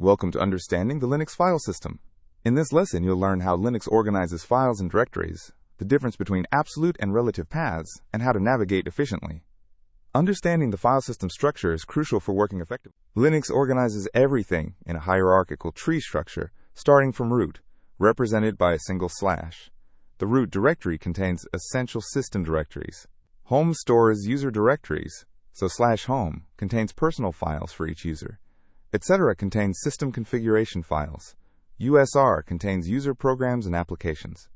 Welcome to Understanding the Linux File System. In this lesson, you'll learn how Linux organizes files and directories, the difference between absolute and relative paths, and how to navigate efficiently. Understanding the file system structure is crucial for working effectively. Linux organizes everything in a hierarchical tree structure, starting from root, represented by a single slash. The root directory contains essential system directories. Home stores user directories, so /home contains personal files for each user. Etc. contains system configuration files. USR contains user programs and applications.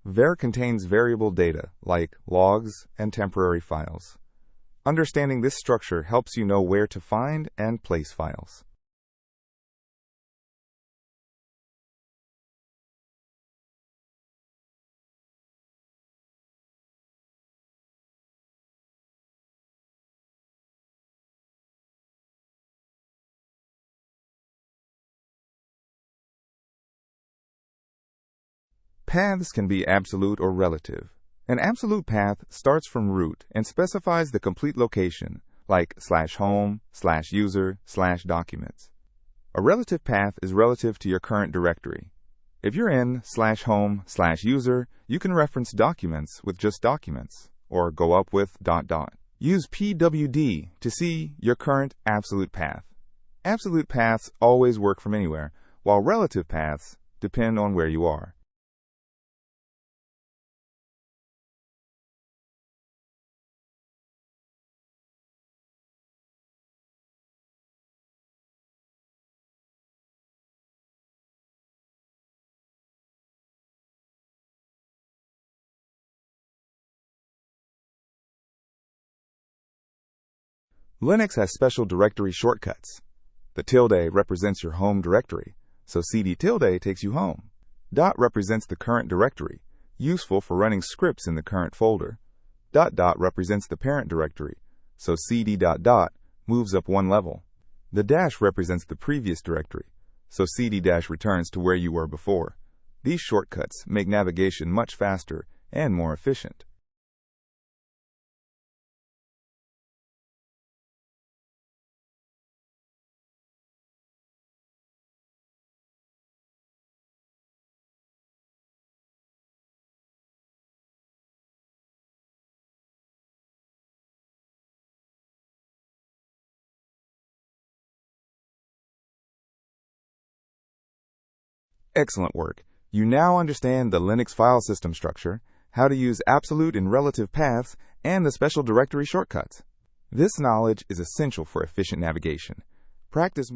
Var contains variable data, like logs and temporary files. Understanding this structure helps you know where to find and place files. Paths can be absolute or relative. An absolute path starts from root and specifies the complete location, like /home, /user, /documents. A relative path is relative to your current directory. If you're in /home, /user, you can reference documents with just documents, or go up with ... Use pwd to see your current absolute path. Absolute paths always work from anywhere, while relative paths depend on where you are. Linux has special directory shortcuts. The tilde represents your home directory, so cd tilde takes you home. Dot represents the current directory, useful for running scripts in the current folder. ... represents the parent directory, so cd ... moves up one level. The dash represents the previous directory, so cd - returns to where you were before. These shortcuts make navigation much faster and more efficient. Excellent work. You now understand the Linux file system structure, how to use absolute and relative paths, and the special directory shortcuts. This knowledge is essential for efficient navigation. Practice